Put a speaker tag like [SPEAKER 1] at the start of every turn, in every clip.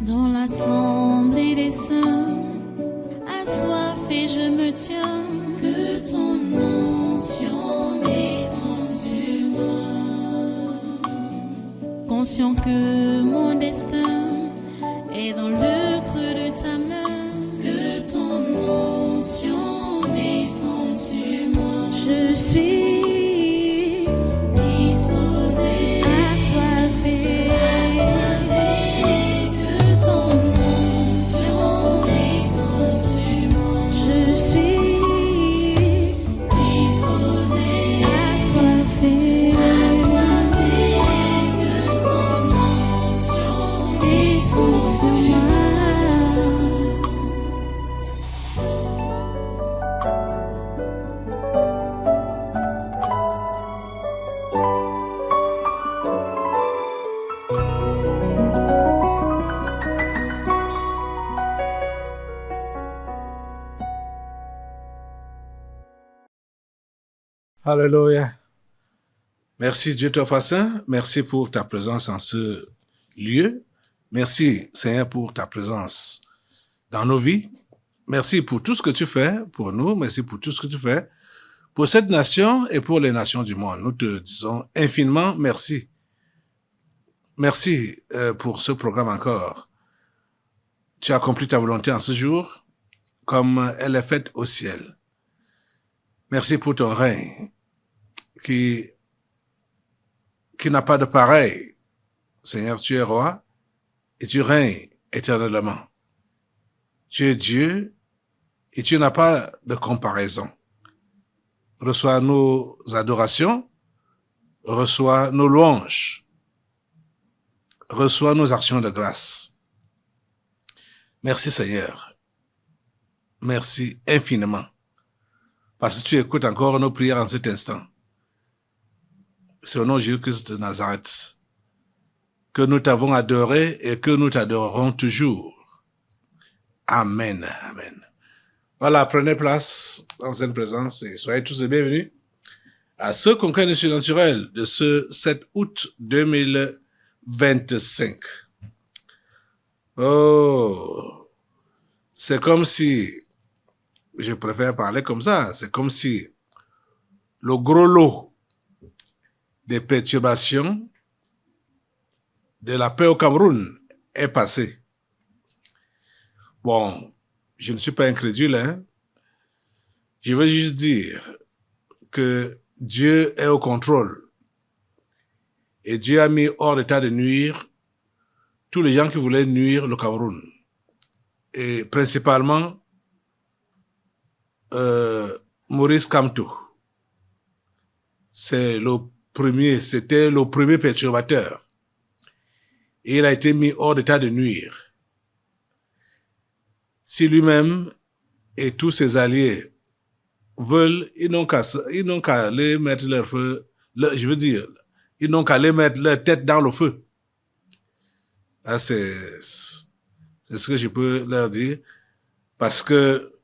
[SPEAKER 1] Dans l'assemblée des saints, assoiffé je me tiens, que ton onction descende sur moi. Conscient que mon destin est dans le creux de ta main, que ton onction descende sur moi. Je suis disposé, assoiffé, que ton onction descende sur moi. Je suis disposé, assoiffé, que ton onction descende sur moi.
[SPEAKER 2] Alléluia. Merci Dieu Tout-Puissant. Merci pour ta présence en ce lieu. Merci Seigneur pour ta présence dans nos vies. Merci pour tout ce que tu fais pour nous. Merci pour tout ce que tu fais pour cette nation et pour les nations du monde. Nous te disons infiniment merci. Merci pour ce programme encore. Tu as accompli ta volonté en ce jour comme elle est faite au ciel. Merci pour ton règne qui n'a pas de pareil. Seigneur, tu es roi et tu règnes éternellement. Tu es Dieu et tu n'as pas de comparaison. Reçois nos adorations, reçois nos louanges, reçois nos actions de grâce. Merci Seigneur. Merci infiniment. Parce que tu écoutes encore nos prières en cet instant. C'est au nom de Jésus-Christ de Nazareth que nous t'avons adoré et que nous t'adorerons toujours. Amen. Amen. Voilà, prenez place dans cette présence et soyez tous les bienvenus à ce congrès surnaturel de ce 7 août 2025. Oh, c'est comme si, je préfère parler comme ça, c'est comme si le gros lot des perturbations de la paix au Cameroun est passé. Bon, je ne suis pas incrédule, hein. Je veux juste dire que Dieu est au contrôle. Et Dieu a mis hors d'état de nuire tous les gens qui voulaient nuire le Cameroun. Et principalement, Maurice Kamto. C'était le premier perturbateur. Et il a été mis hors d'état de nuire. Si lui-même et tous ses alliés veulent, ils n'ont qu'à aller mettre leur feu, ils n'ont qu'à aller mettre leur tête dans le feu. Là, c'est ce que je peux leur dire. Parce que,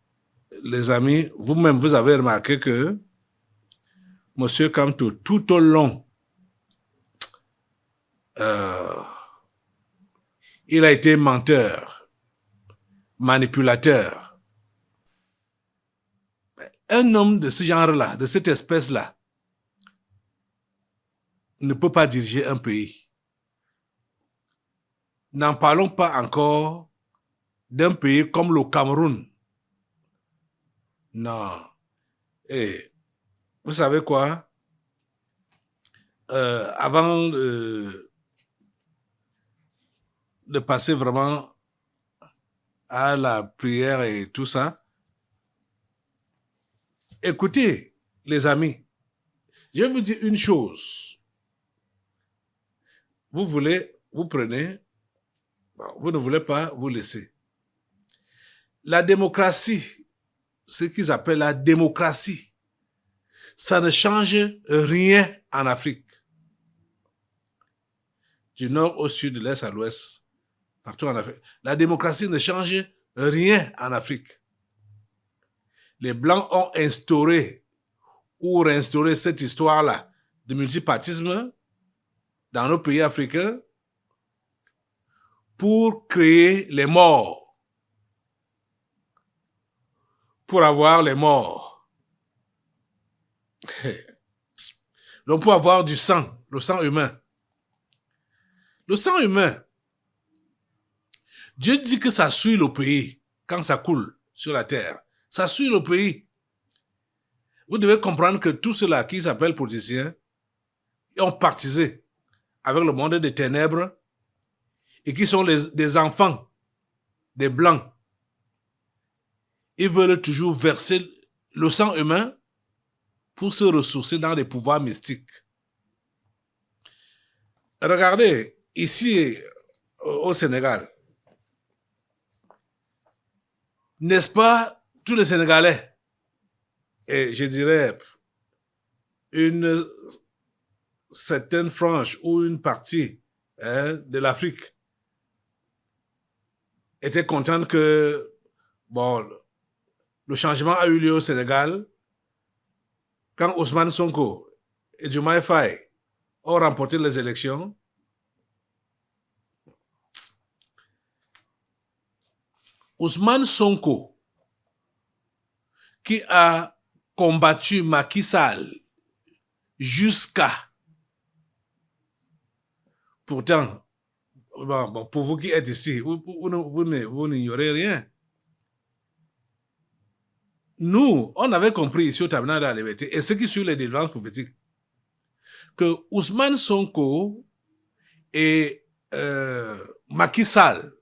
[SPEAKER 2] les amis, vous-même, vous avez remarqué que Monsieur Kamto, tout au long, il a été menteur, manipulateur. Un homme de ce genre-là, de cette espèce-là, ne peut pas diriger un pays. N'en parlons pas encore d'un pays comme le Cameroun. Non. Et vous savez quoi? Avant de passer vraiment à la prière et tout ça, écoutez, les amis, je vais vous dire une chose. Vous voulez, vous prenez, vous ne voulez pas, vous laissez. La démocratie, ce qu'ils appellent la démocratie, ça ne change rien en Afrique. Du nord au sud, de l'est à l'ouest, partout en Afrique. La démocratie ne change rien en Afrique. Les Blancs ont instauré ou réinstauré cette histoire-là de multipartisme dans nos pays africains pour créer les morts. Pour avoir les morts. Donc pour avoir du sang, le sang humain. Le sang humain, Dieu dit que ça suit le pays quand ça coule sur la terre. Ça suit le pays. Vous devez comprendre que tous ceux-là qui s'appellent politiciens ont partisé avec le monde des ténèbres et qui sont des enfants des Blancs. Ils veulent toujours verser le sang humain pour se ressourcer dans des pouvoirs mystiques. Regardez, ici au Sénégal, n'est-ce pas tous les Sénégalais, et je dirais une certaine frange ou une partie de l'Afrique étaient contents que le changement a eu lieu au Sénégal quand Ousmane Sonko et Diomaye Faye ont remporté les élections. Ousmane Sonko, qui a combattu Macky Sall jusqu'à... Pourtant, pour vous qui êtes ici, vous n'ignorez rien. Nous, on avait compris ici au Tabernacle de la Liberté, et ceux qui suivent les délivrances prophétiques, que Ousmane Sonko et Macky Sall,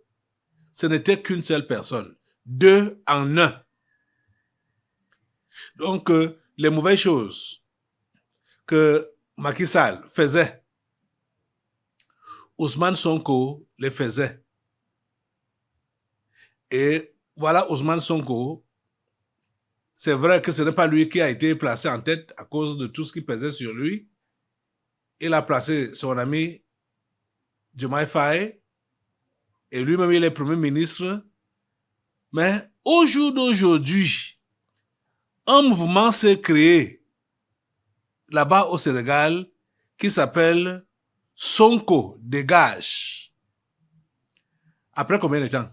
[SPEAKER 2] ce n'était qu'une seule personne, deux en un. Donc, les mauvaises choses que Macky Sall faisait, Ousmane Sonko les faisait. Et voilà Ousmane Sonko, c'est vrai que ce n'est pas lui qui a été placé en tête à cause de tout ce qui pesait sur lui. Il a placé son ami Diomaye Faye et lui-même il est premier ministre. Mais au jour d'aujourd'hui, un mouvement s'est créé là-bas au Sénégal qui s'appelle Sonko dégage. Après combien de temps?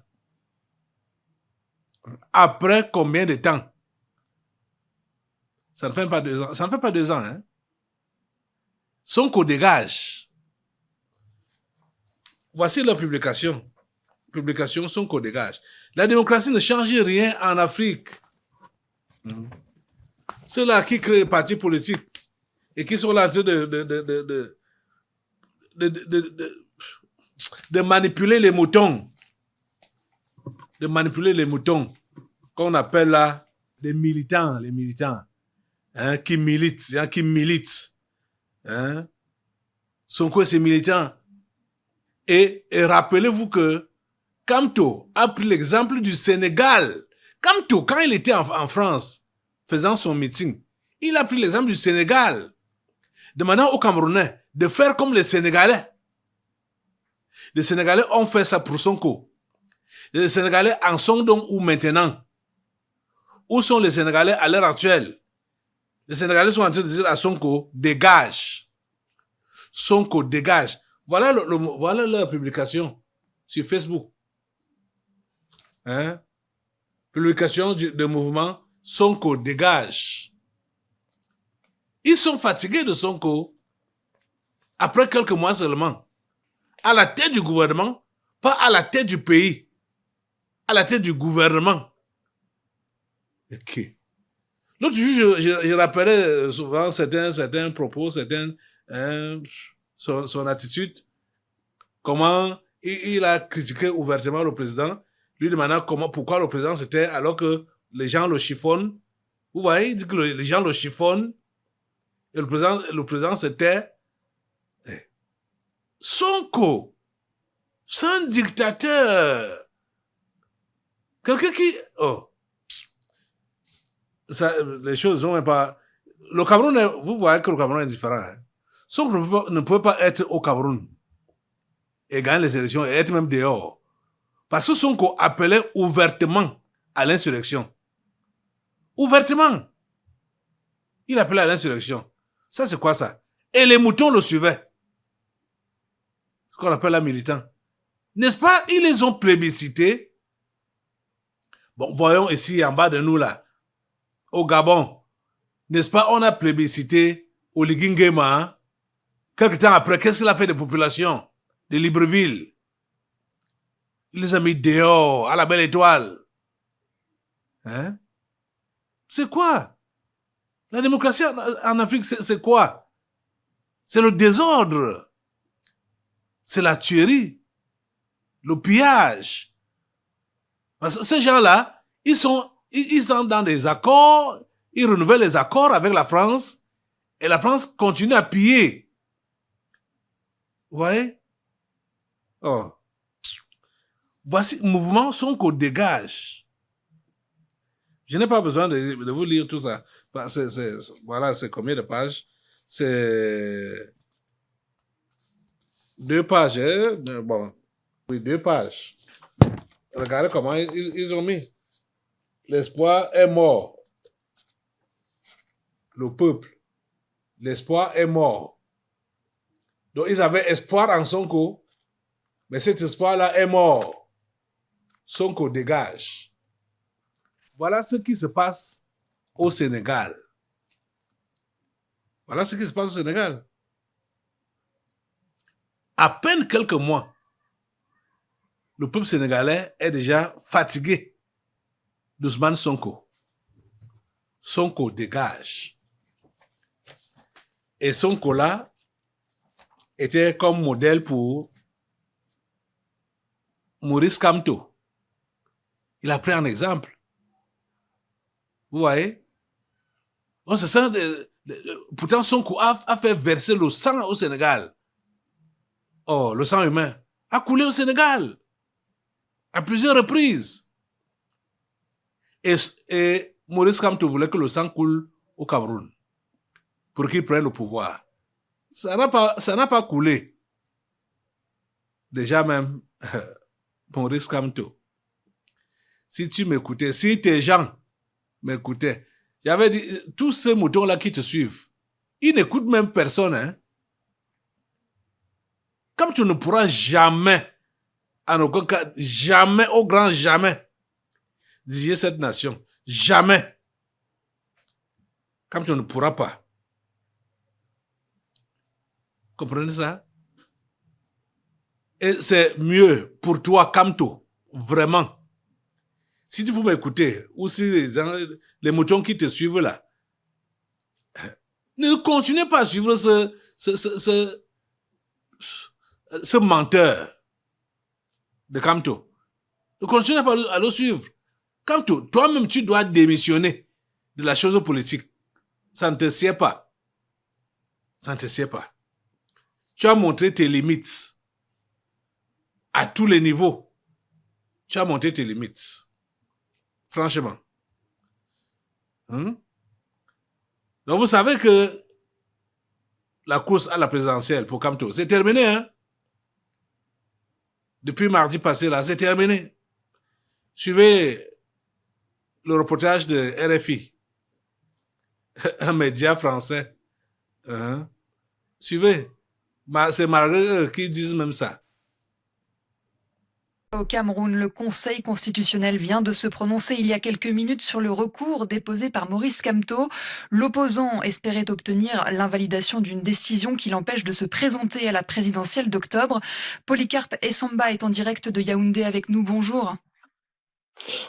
[SPEAKER 2] Après combien de temps? Ça ne fait pas 2 ans. Ça ne fait pas 2 ans, hein? Sonko dégage. Voici la publication. Publication Sonko dégage. La démocratie ne change rien en Afrique. Ceux-là qui créent des partis politiques et qui sont là en train de manipuler les moutons. De manipuler les moutons. Qu'on appelle là des militants, les militants. Hein, qui militent. Hein? Sonko et ses militants. Et rappelez-vous que Kamto a pris l'exemple du Sénégal. Kamto, quand il était en France, faisant son meeting, il a pris l'exemple du Sénégal, demandant aux Camerounais de faire comme les Sénégalais. Les Sénégalais ont fait ça pour Sonko. Les Sénégalais en sont donc où maintenant? Où sont les Sénégalais à l'heure actuelle? Les Sénégalais sont en train de dire à Sonko, dégage. Sonko, dégage. Voilà voilà leur publication sur Facebook. Hein? Publication de mouvement Sonko, dégage. Ils sont fatigués de Sonko après quelques mois seulement. À la tête du gouvernement, pas à la tête du pays. À la tête du gouvernement. Ok. L'autre jour, je rappelais souvent certains propos, son attitude, comment il a critiqué ouvertement le président, lui demandant pourquoi le président c'était alors que les gens le chiffonnent. Vous voyez, il dit que les gens le chiffonnent et le président c'était Sonko. C'est un dictateur. Quelqu'un qui... Ça, les choses sont même pas... Le Cameroun, vous voyez que le Cameroun est différent. Hein? Sonko ne peut pas être au Cameroun et gagner les élections et être même dehors. Parce que Sonko appelait ouvertement à l'insurrection. Ouvertement. Il appelait à l'insurrection. Ça, c'est quoi ça? Et les moutons le suivaient. Ce qu'on appelle la militant. N'est-ce pas? Ils les ont plébiscités. Bon, voyons ici en bas de nous là, au Gabon. N'est-ce pas? On a plébiscité Oligui Nguema. Hein? Quelque temps après, qu'est-ce qu'il a fait des populations de Libreville? Il les a mis dehors, à la belle étoile. Hein? C'est quoi? La démocratie en Afrique, c'est quoi? C'est le désordre. C'est la tuerie. Le pillage. Parce que ces gens-là, ils sont dans des accords, ils renouvellent les accords avec la France, et la France continue à piller. Vous voyez? Oh. Voici, mouvement Sonko dégage. Je n'ai pas besoin de vous lire tout ça. Voilà, c'est combien de pages? C'est 2 pages. Hein? Bon, oui, 2 pages. Regardez comment ils ont mis. L'espoir est mort. Le peuple. L'espoir est mort. Donc, ils avaient espoir en Sonko, mais cet espoir-là est mort. Sonko dégage. Voilà ce qui se passe au Sénégal. Voilà ce qui se passe au Sénégal. À peine quelques mois, le peuple sénégalais est déjà fatigué d'Ousmane Sonko. Sonko dégage. Et Sonko là était comme modèle pour Maurice Kamto. Il a pris un exemple. Vous voyez? On se sent pourtant Sonko a fait verser le sang au Sénégal. Oh, le sang humain a coulé au Sénégal à plusieurs reprises. Et Maurice Kamto voulait que le sang coule au Cameroun pour qu'il prenne le pouvoir. Ça n'a pas coulé. Déjà même, Maurice Kamto, si tu m'écoutais, si tes gens m'écoutaient, j'avais dit, tous ces moutons-là qui te suivent, ils n'écoutent même personne. Hein? Comme tu ne pourras jamais, en aucun cas, jamais, au grand jamais, diriger cette nation. Jamais. Comme tu ne pourras pas. Comprenez ça? Et c'est mieux pour toi, Kamto, vraiment. Si tu peux m'écouter, ou si les moutons qui te suivent là, ne continuez pas à suivre ce menteur de Kamto. Ne continuez pas à le suivre. Kamto, toi-même, tu dois démissionner de la chose politique. Ça ne te sied pas. Ça ne te sied pas. Tu as montré tes limites. À tous les niveaux. Tu as montré tes limites. Franchement. Donc vous savez que la course à la présidentielle pour Kamto, c'est terminé. Hein? Depuis mardi passé, là, c'est terminé. Suivez le reportage de RFI, un média français. Suivez. C'est malgré eux qui disent même ça.
[SPEAKER 3] Au Cameroun, le Conseil constitutionnel vient de se prononcer il y a quelques minutes sur le recours déposé par Maurice Kamto. L'opposant espérait obtenir l'invalidation d'une décision qui l'empêche de se présenter à la présidentielle d'octobre. Polycarpe Essamba est en direct de Yaoundé avec nous. Bonjour.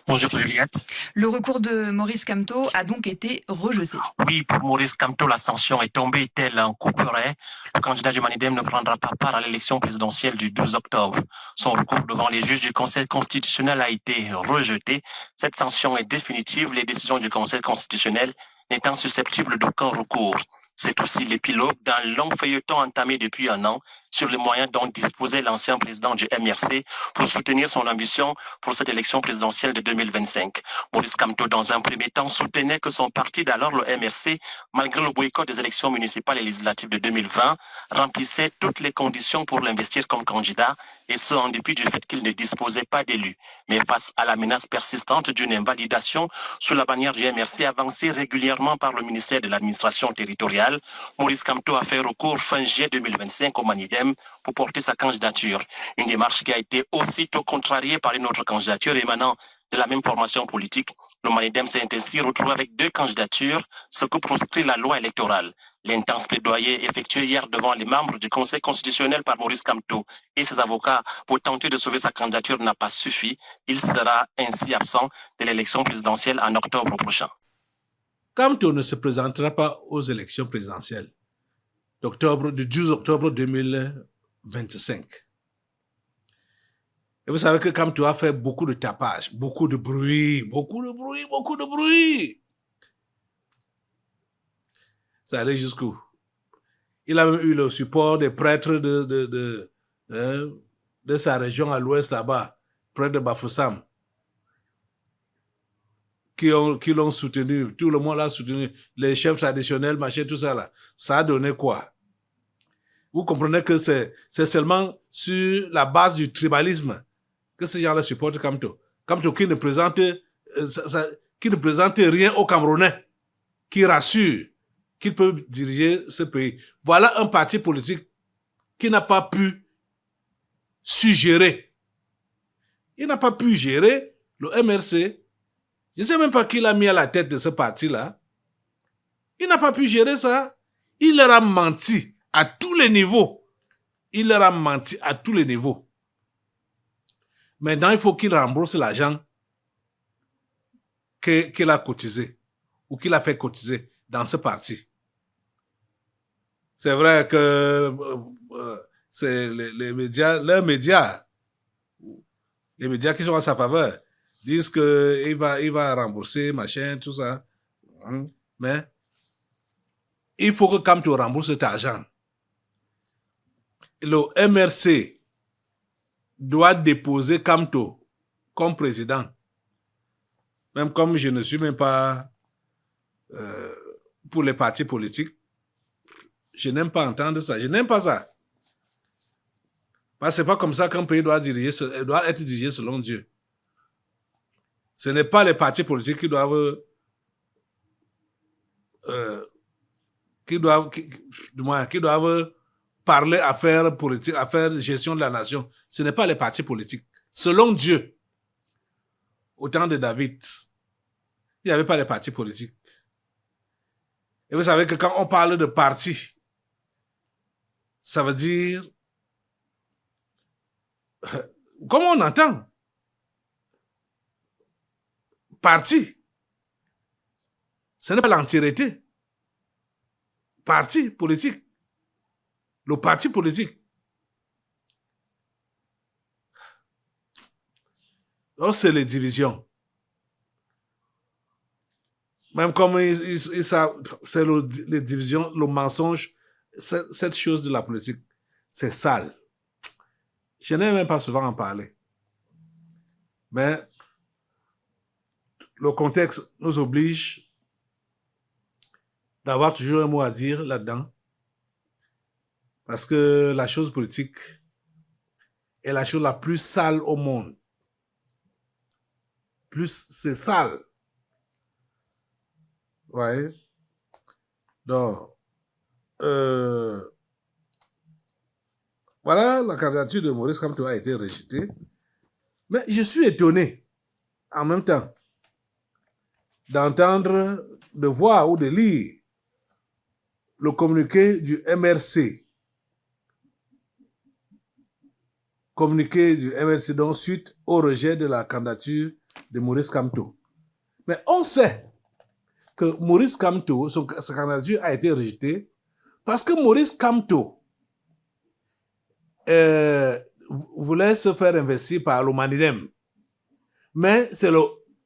[SPEAKER 4] Bonjour Juliette.
[SPEAKER 3] Le recours de Maurice Kamto a donc été rejeté.
[SPEAKER 4] Oui, pour Maurice Kamto, la sanction est tombée tel un couperet. Le candidat du Manidem ne prendra pas part à l'élection présidentielle du 12 octobre. Son recours devant les juges du Conseil constitutionnel a été rejeté. Cette sanction est définitive, les décisions du Conseil constitutionnel n'étant susceptibles d'aucun recours. C'est aussi l'épilogue d'un long feuilleton entamé depuis un an sur les moyens dont disposait l'ancien président du MRC pour soutenir son ambition pour cette élection présidentielle de 2025. Maurice Kamto, dans un premier temps, soutenait que son parti d'alors, le MRC, malgré le boycott des élections municipales et législatives de 2020, remplissait toutes les conditions pour l'investir comme candidat, et ce en dépit du fait qu'il ne disposait pas d'élus. Mais face à la menace persistante d'une invalidation sous la bannière du MRC avancée régulièrement par le ministère de l'administration territoriale, Maurice Kamto a fait recours fin juillet 2025 au Manidem Manidem pour porter sa candidature. Une démarche qui a été aussitôt contrariée par une autre candidature émanant de la même formation politique. Le Manidem s'est ainsi retrouvé avec 2 candidatures, ce que proscrit la loi électorale. L'intense plaidoyer effectué hier devant les membres du Conseil constitutionnel par Maurice Kamto et ses avocats pour tenter de sauver sa candidature n'a pas suffi. Il sera ainsi absent de l'élection présidentielle en octobre prochain.
[SPEAKER 2] Kamto ne se présentera pas aux élections présidentielles du 12 octobre 2025. Et vous savez que Kamto a fait beaucoup de tapage, beaucoup de bruit. Ça allait jusqu'où? Il a même eu le support des prêtres de sa région à l'ouest là-bas, près de Bafoussam, qui l'ont soutenu. Tout le monde l'a soutenu. Les chefs traditionnels, machin, tout ça là. Ça a donné quoi? Vous comprenez que c'est seulement sur la base du tribalisme que ces gens-là supportent Kamto. Kamto qui ne présente rien aux Camerounais, qui rassure qu'il peut diriger ce pays. Voilà un parti politique qui n'a pas pu suggérer. Il n'a pas pu gérer le MRC. Je ne sais même pas qui l'a mis à la tête de ce parti-là. Il n'a pas pu gérer ça. Il leur a menti à tous les niveaux. Maintenant, il faut qu'il rembourse l'argent qu'il a cotisé ou qu'il a fait cotiser dans ce parti. C'est vrai que c'est les médias qui sont à sa faveur disent qu'il va rembourser, machin, tout ça. Mais il faut que Kamto rembourse cet argent. Le MRC doit déposer Kamto comme président. Même comme je ne suis même pas pour les partis politiques, je n'aime pas entendre ça. Je n'aime pas ça. Parce que c'est pas comme ça qu'un pays doit être dirigé selon Dieu. Ce n'est pas les partis politiques qui doivent parler affaires politiques, affaires de gestion de la nation. Ce n'est pas les partis politiques. Selon Dieu, au temps de David, il n'y avait pas les partis politiques. Et vous savez que quand on parle de parti, ça veut dire, comment on entend? Parti. Ce n'est pas l'entièreté. Parti politique. Le parti politique. Donc, c'est les divisions. Même comme c'est les divisions, le mensonge, cette chose de la politique, c'est sale. Je n'aime même pas souvent en parler. Mais le contexte nous oblige d'avoir toujours un mot à dire là-dedans. Parce que la chose politique est la chose la plus sale au monde. Plus c'est sale. Ouais. Donc, voilà, la candidature de Maurice Kamto a été rejetée. Mais je suis étonné, en même temps, d'entendre, de voir ou de lire le communiqué du MRC. Communiqué du MRC, donc suite au rejet de la candidature de Maurice Kamto. Mais on sait que Maurice Kamto, sa candidature a été rejetée parce que Maurice Kamto voulait se faire investir par le Manidem. Mais c'est le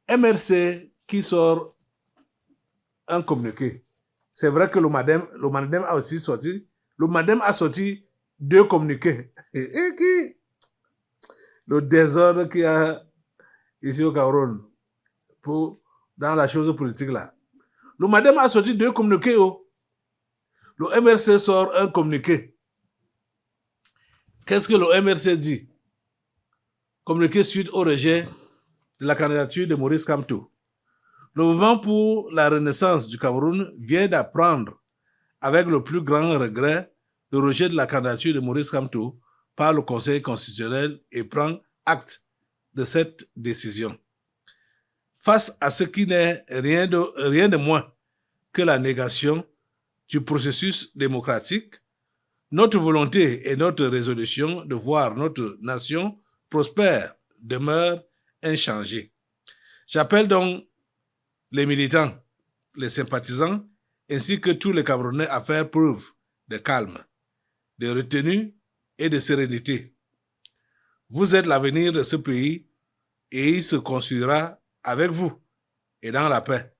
[SPEAKER 2] MRC qui sort un communiqué. C'est vrai que le Manidem a aussi sorti. Le Manidem a sorti 2 communiqués. Et qui? Le désordre qu'il y a ici au Cameroun dans la chose politique là. Le Manidem a sorti 2 communiqués. Le MRC sort un communiqué. Qu'est-ce que le MRC dit? Communiqué suite au rejet de la candidature de Maurice Kamto. Le mouvement pour la renaissance du Cameroun vient d'apprendre avec le plus grand regret le rejet de la candidature de Maurice Kamto par le Conseil constitutionnel et prend acte de cette décision. Face à ce qui n'est rien de moins que la négation du processus démocratique, notre volonté et notre résolution de voir notre nation prospère demeure inchangée. J'appelle donc les militants, les sympathisants, ainsi que tous les Camerounais à faire preuve de calme, de retenue et de sérénité. Vous êtes l'avenir de ce pays et il se construira avec vous et dans la paix.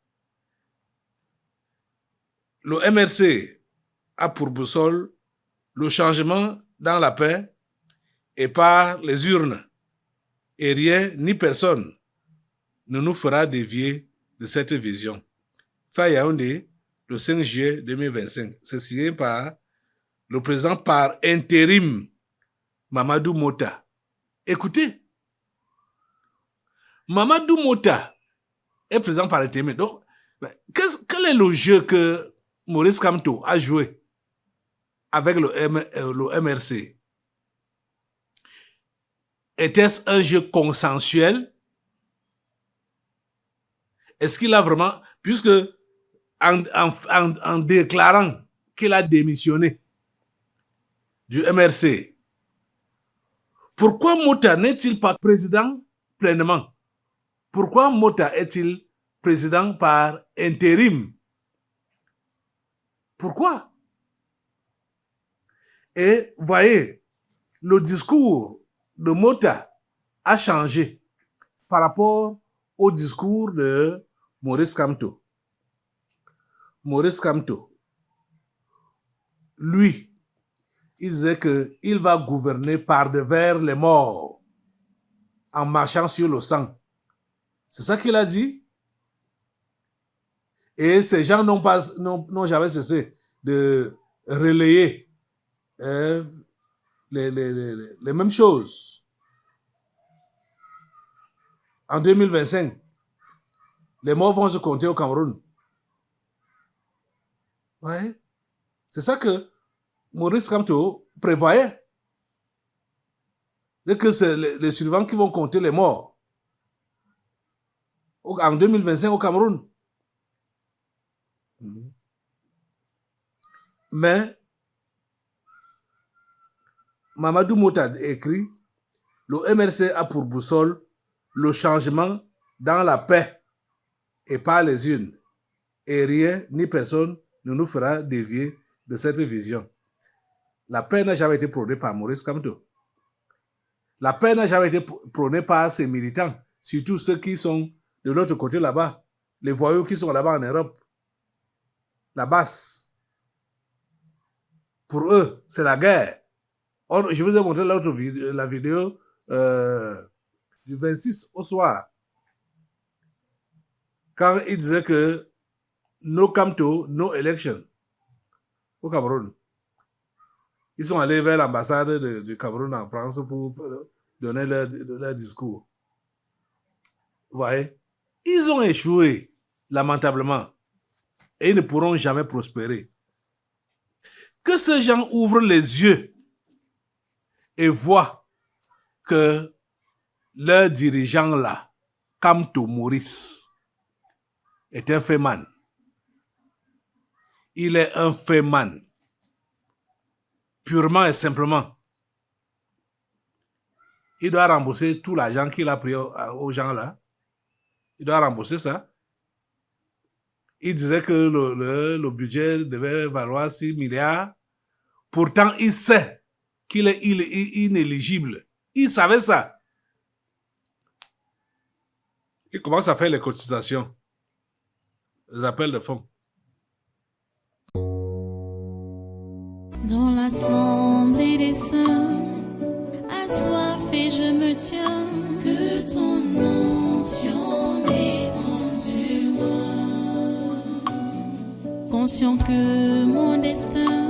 [SPEAKER 2] Le MRC a pour boussole le changement dans la paix et par les urnes. Et rien ni personne ne nous fera dévier de cette vision. Fait Yaoundé, le 5 juillet 2025. C'est signé par le président par intérim, Mamadou Mota. Écoutez, Mamadou Mota est président par intérim. Donc, quel est le jeu que Maurice Kamto a joué avec le MRC? Était-ce un jeu consensuel? Est-ce qu'il a vraiment... Puisque en déclarant qu'il a démissionné du MRC, pourquoi Mota n'est-il pas président pleinement? Pourquoi Mota est-il président par intérim? Pourquoi? Et voyez, le discours de Mota a changé par rapport au discours de Maurice Kamto. Maurice Kamto, lui, il disait qu'il va gouverner par devers les morts, en marchant sur le sang. C'est ça qu'il a dit. Et ces gens n'ont jamais cessé de relayer les mêmes choses. En 2025, les morts vont se compter au Cameroun. Ouais. C'est ça que Maurice Kamto prévoyait. C'est que c'est les survivants qui vont compter les morts en 2025 au Cameroun. Mais Mamadou Mota écrit, le MRC a pour boussole le changement dans la paix et pas les unes. Et rien ni personne ne nous fera dévier de cette vision. La paix n'a jamais été prônée par Maurice Kamto. La paix n'a jamais été prônée par ses militants, surtout ceux qui sont de l'autre côté là-bas, les voyous qui sont là-bas en Europe. La basse. Pour eux, c'est la guerre. Or, je vous ai montré la vidéo du 26 au soir. Quand il disait que no Kamto, no election au Cameroun. Ils sont allés vers l'ambassade du Cameroun en France pour donner leur discours. Vous voyez? Ils ont échoué, lamentablement. Et ils ne pourront jamais prospérer. Que ces gens ouvrent les yeux et voient que leur dirigeant là, Kamto Maurice, est un féman. Il est un féman. Purement et simplement. Il doit rembourser tout l'argent qu'il a pris aux gens là. Il doit rembourser ça. Il disait que le budget devait valoir 6 milliards. Pourtant, il sait qu'il est inéligible. Il savait ça. Il commence à faire les cotisations. Les appels de fonds.
[SPEAKER 1] Dans l'assemblée des saints, assoiffé je me tiens, que ton onction descende sur moi. Conscient que mon destin